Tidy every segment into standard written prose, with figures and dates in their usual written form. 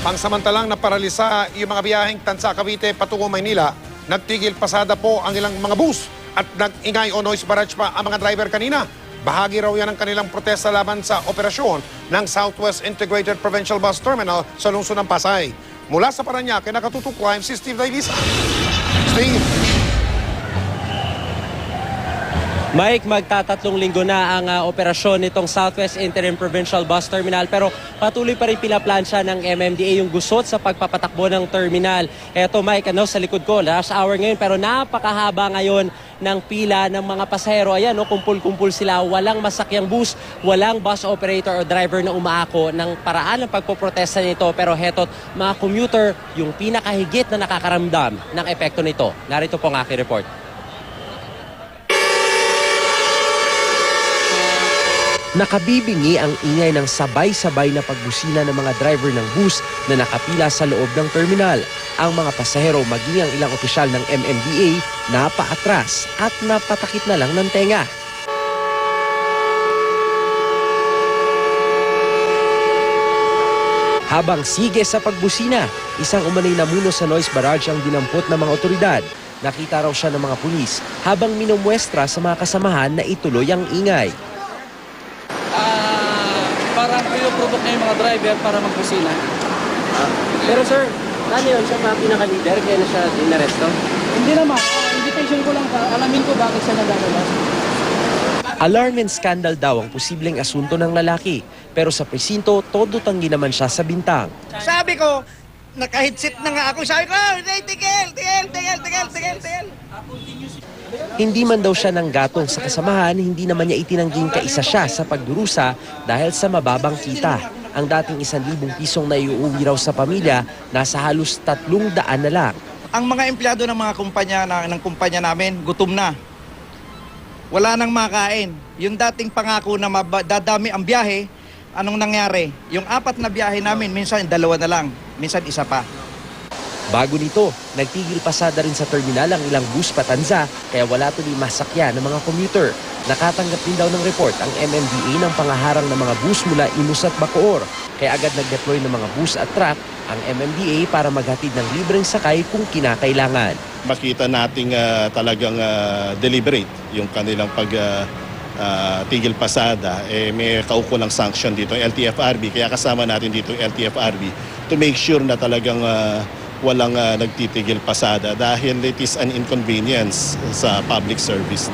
Pangsamantalang naparalisa yung mga biyaheng Tansa, Cavite patungo Maynila. Nagtigil pasada po ang ilang mga bus at nag-ingay o noise barrage pa ang mga driver kanina. Bahagi raw yan ng kanilang protesta laban sa operasyon ng Southwest Integrated Provincial Bus Terminal sa lungsod ng Pasay. Mula sa Parañaque, nakatutok live si Steve Dailisa. Steve. Mike, magtatatlong linggo na ang operasyon nitong Southwest Interim Provincial Bus Terminal pero patuloy pa rin pinaplansya ng MMDA yung gusot sa pagpapatakbo ng terminal. Eto Mike, sa likod ko, rush hour ngayon pero napakahaba ngayon ng pila ng mga pasahero. Ayan, kumpul-kumpul sila, walang masakyang bus, walang bus operator o driver na umaako ng paraan ng pagpoprotesta nito. Pero hetot, mga commuter, yung pinakahigit na nakakaramdam ng epekto nito. Narito po ang aking report. Nakabibingi ang ingay ng sabay-sabay na pagbusina ng mga driver ng bus na nakapila sa loob ng terminal. Ang mga pasahero maging ang ilang opisyal ng MMDA napaatras at napatakip na lang ng tenga. Habang sige sa pagbusina, isang umanay na muno sa noise barrage ang dinampot ng mga otoridad. Nakita raw siya ng mga pulis habang minumuestra sa mga kasamahan na ituloy ang ingay. Parang pinoprovoke na yung mga driver para magbusina. Pero sir, ano yun? Siya mga pinaka-leader kaya na siya inaresto? Hindi naman. Invitation ko lang alamin ko bakit siya naglalabas. Alarm and scandal daw ang posibleng asunto ng lalaki. Pero sa presinto, todo tanggi naman siya sa bintang. Sabi ko, naka-headset na nga ako. Sabi ko, tigil. Hindi man daw siya ng gatong sa kasamahan, hindi naman niya itinangging kaisa siya sa pagdurusa dahil sa mababang kita. Ang dating 1,000 pisong na iuuwi raw sa pamilya, nasa halos 300 na lang. Ang mga empleyado ng mga kumpanya namin, gutom na. Wala nang makain. Yung dating pangako na dadami ang biyahe, anong nangyari? Yung 4 na biyahe namin, minsan 2 na lang, minsan 1 pa. Bago nito, nagtigil pasada rin sa terminal ang ilang bus patanza kaya wala tuloy masakyan ng mga commuter. Nakatanggap din daw ng report ang MMDA ng pangaharang ng mga bus mula Imus at Bacoor. Kaya agad nag-deploy ng mga bus at truck ang MMDA para maghatid ng libreng sakay kung kinakailangan. Makita nating talagang deliberate yung kanilang tigil pasada. May kaukulang sanction dito ang LTFRB. Kaya kasama natin dito ang LTFRB to make sure na talagang walang nagtitigil pasada dahil it is an inconvenience sa public service.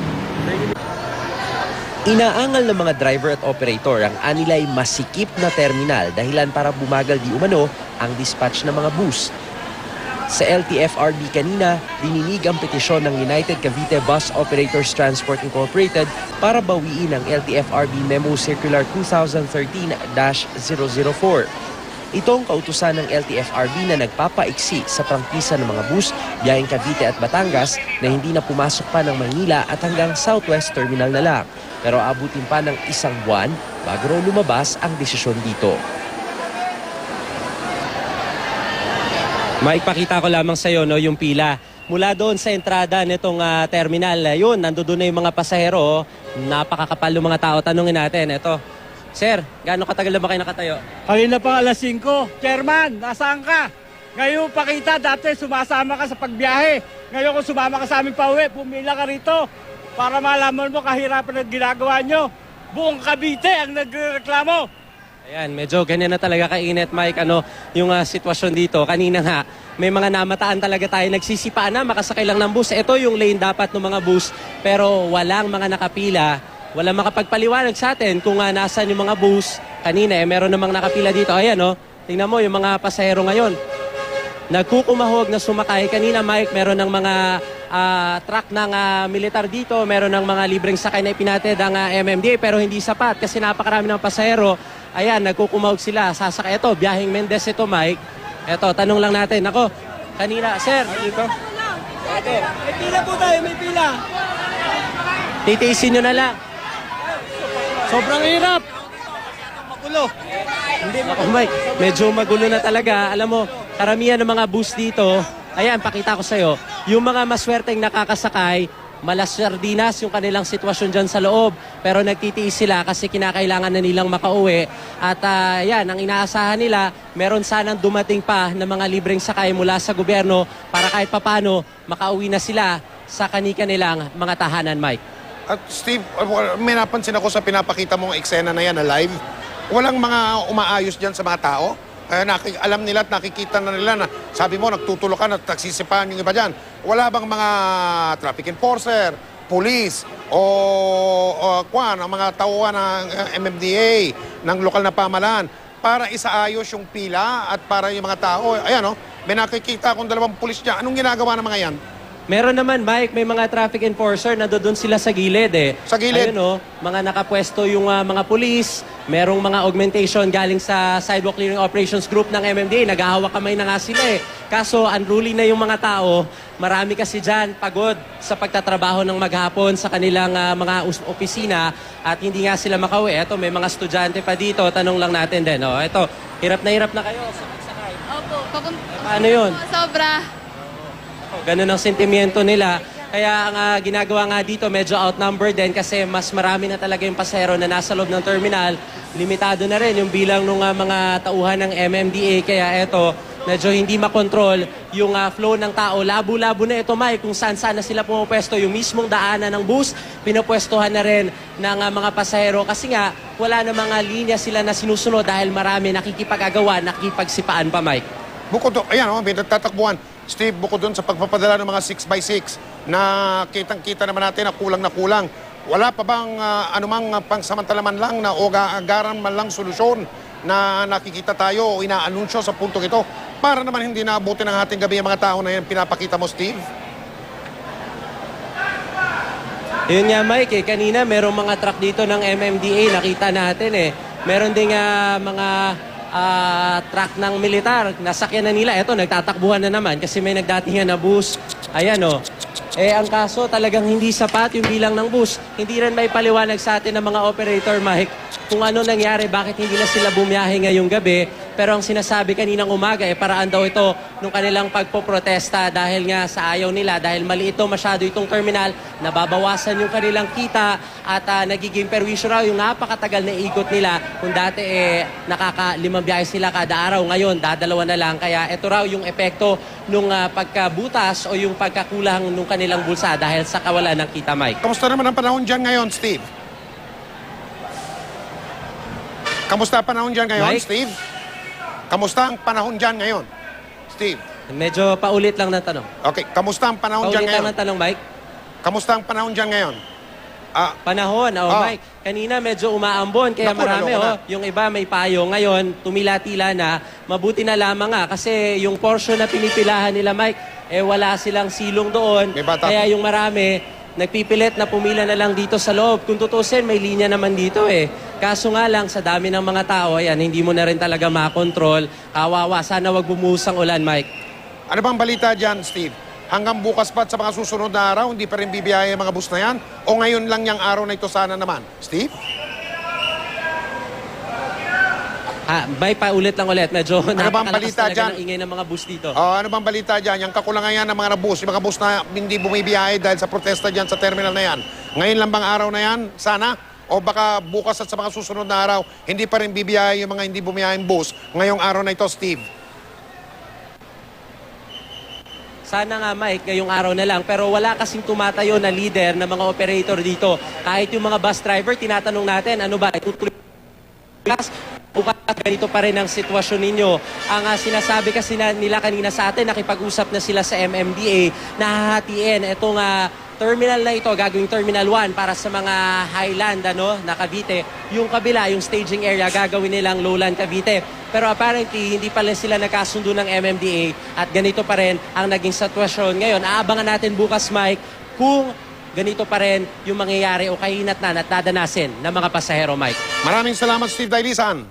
Inaangal ng mga driver at operator ang anilay masikip na terminal dahilan para bumagal di umano ang dispatch ng mga bus. Sa LTFRB kanina, dininig ang petisyon ng United Cavite Bus Operators Transport Incorporated para bawiin ang LTFRB Memo Circular 2013-004. Ito ang kautusan ng LTFRB na nagpapaiksi sa prangkisa ng mga bus biyaheng Cavite at Batangas na hindi na pumasok pa ng Maynila at hanggang Southwest Terminal na lang. Pero abutin pa ng 1 buwan bago raw lumabas ang desisyon dito. Maipakita ko lamang sa iyo yung pila. Mula doon sa entrada nitong terminal, yun, nandoon na yung mga pasahero. Napakakapal yung mga tao. Tanungin natin, ito. Sir, gaano katagal na ba kayo nakatayo? Kanina pa 5:00. Chairman, nasaan ka? Ngayon pakita, dati sumasama ka sa pagbiyahe. Ngayon kung sumama ka sa aming pauwi, pumila ka rito para malaman mo kahirapan ang ginagawa nyo. Buong Cavite ang nagreklamo. Ayan, medyo ganyan na talaga kainit, Mike. Yung sitwasyon dito. Kanina nga, may mga namataan talaga tayo. Nagsisipaan na, makasakay lang ng bus. Ito yung lane dapat ng mga bus, pero walang mga nakapila. Walang makapagpaliwanag sa atin kung nasaan yung mga bus. Kanina, meron namang nakapila dito. Ayan, tingnan mo yung mga pasahero ngayon. Nagkukumahog na sumakay. Kanina, Mike, meron ng mga truck ng militar dito. Meron ng mga libreng sakay na ipinatid ang MMDA, pero hindi sapat kasi napakarami ng pasahero. Ayan, nagkukumahog sila. Sasakay ito, biyaheng Mendez ito, Mike. Ito, tanong lang natin. Ako, kanina, sir. Dito. May pila po tayo, may pila. Titiisin nyo na lang. Sobrang hirap. Magulo. Oh, Mike, medyo magulo na talaga. Alam mo, karamihan ng mga bus dito, ayan, pakita ko sa'yo, yung mga maswerteng nakakasakay, malas sardinas yung kanilang sitwasyon dyan sa loob. Pero nagtitiis sila kasi kinakailangan na nilang makauwi. At yan, ang inaasahan nila, meron sanang dumating pa na mga libreng sakay mula sa gobyerno para kahit papano makauwi na sila sa kanilang mga tahanan, Mike. At Steve, may napansin ako sa pinapakita mong eksena na yan na live. Walang mga umaayos dyan sa mga tao. Alam nila at nakikita na nila na sabi mo, nagtutulog ka at nagsisipahan yung iba dyan. Wala bang mga traffic enforcer, police, o ang mga tauhan ng MMDA, ng lokal na pamahalaan para isaayos yung pila at para yung mga tao. Ayan, may nakikita akong 2 pulis dyan. Anong ginagawa ng mga yan? Meron naman, Mike, may mga traffic enforcer na doon sila sa gilid eh. Sa gilid? Ayun mga nakapwesto yung mga police, merong mga augmentation galing sa Sidewalk Clearing Operations Group ng MMDA. Naghahawak kamay na nga sila eh. Kaso unruly na yung mga tao, marami kasi dyan pagod sa pagtatrabaho ng maghapon sa kanilang mga opisina at hindi nga sila makauwi. Eto, may mga estudyante pa dito, tanong lang natin din. Eto, hirap na kayo sa pagsakay. Opo, Paano yun? sobra. Ganun ang sentimiento nila. Kaya ang ginagawa nga dito, medyo outnumbered din kasi mas marami na talaga yung pasahero na nasa loob ng terminal. Limitado na rin yung bilang ng mga tauhan ng MMDA. Kaya eto, medyo hindi makontrol yung flow ng tao. Labo-labo na ito, Mike, kung saan-saan na sila pumapwesto. Yung mismong daanan ng bus, pinapwestuhan na rin ng mga pasahero. Kasi nga, wala na mga linya sila na sinusunod dahil marami nakikipag-agawan, nakikipagsipaan pa, Mike. Bukod doon, ayan, may nagtatakbuhan. Steve, bukod doon sa pagpapadala ng mga 6x6 na kitang-kita naman natin na kulang, wala pa bang anumang pangsamantalaman lang na o agaran man lang solusyon na nakikita tayo o inaanunsyo sa puntong ito para naman hindi naabutin ng ating gabi ang mga tao na yan pinapakita mo, Steve? Yun nga, Mike, kanina merong mga truck dito ng MMDA, nakita natin eh. Meron ding mga truck ng militar, nasakyan na nila. Eto, nagtatakbuhan na naman kasi may nagdatingan na bus. Ayan ang kaso talagang hindi sapat yung bilang ng bus. Hindi rin may paliwanag sa atin ng mga operator, Mike, kung ano nangyari, bakit hindi na sila bumiyahe ngayong gabi. Pero ang sinasabi kaninang umaga, paraan daw ito nung kanilang pagpoprotesta dahil nga sa ayaw nila, dahil maliit masyado itong terminal, nababawasan yung kanilang kita at nagiging perwisyo raw yung napakatagal na ikot nila. Kung dati nakaka-5 biyahe sila kada araw, ngayon dadalawa na lang. Kaya ito raw yung epekto nung pagkabutas o yung pagkakulang nung kanilang bulsa dahil sa kawalan ng kita, Mike. Kamusta naman ang panahon dyan ngayon, Steve? Kamusta ang panahon dyan ngayon, Mike? Steve? Kamusta ang panahon dyan ngayon, Steve? Medyo paulit lang ng tanong. Okay, kamusta ang panahon dyan Paulit lang ngayon? ng tanong, Mike. Kamusta ang panahon dyan ngayon? Panahon, Mike. Kanina medyo umaambon, kaya Naku, marami, naloko na. yung iba may payo. Ngayon, tumila-tila na, mabuti na lamang nga. Kasi yung portion na pinipilahan nila, Mike, wala silang silong doon. May bata. Kaya yung marami, nagpipilit na pumila na lang dito sa loob. Kung tutusin, may linya naman dito Kaso nga lang, sa dami ng mga tao, ayan, hindi mo na rin talaga makontrol. Kawawa, sana wag bumuhos ang ulan, Mike. Ano bang balita dyan, Steve? Hanggang bukas pa at sa mga susunod na araw, hindi pa rin bibiyahe ang mga bus na yan? O ngayon lang yung araw na ito sana naman? Steve? May paulit lang ulit. Medyo Ano bang napakalakas balita talaga dyan? ng ingay ng mga bus dito. Ano bang balita dyan? Yung kakulangan yan ng mga bus, yung mga bus na hindi bumibiyahe dahil sa protesta dyan sa terminal na yan. Ngayon lang bang araw na yan? Sana? O baka bukas at sa mga susunod na araw, hindi pa rin bibiyahe yung mga hindi bumiyaheng bus ngayong araw na ito, Steve? Sana nga, Mike, ngayong araw na lang. Pero wala kasing tumatayo na leader ng mga operator dito. Kahit yung mga bus driver, tinatanong natin, ano ba, itutuloy bukas ganito pa rin ang sitwasyon ninyo. Ang sinasabi kasi nila kanina sa atin, nakipag-usap na sila sa MMDA na hahatiin itong terminal na ito, gagawing Terminal 1 para sa mga Highland na Cavite. Yung kabila, yung staging area, gagawin nilang Lowland Cavite. Pero apparently, hindi pa rin sila nagkasundo ng MMDA at ganito pa rin ang naging sitwasyon. Ngayon, aabangan natin bukas, Mike, kung ganito pa rin yung mangyayari o kahinat na at dadanasin ng mga pasahero, Mike. Maraming salamat, Steve Dailisan.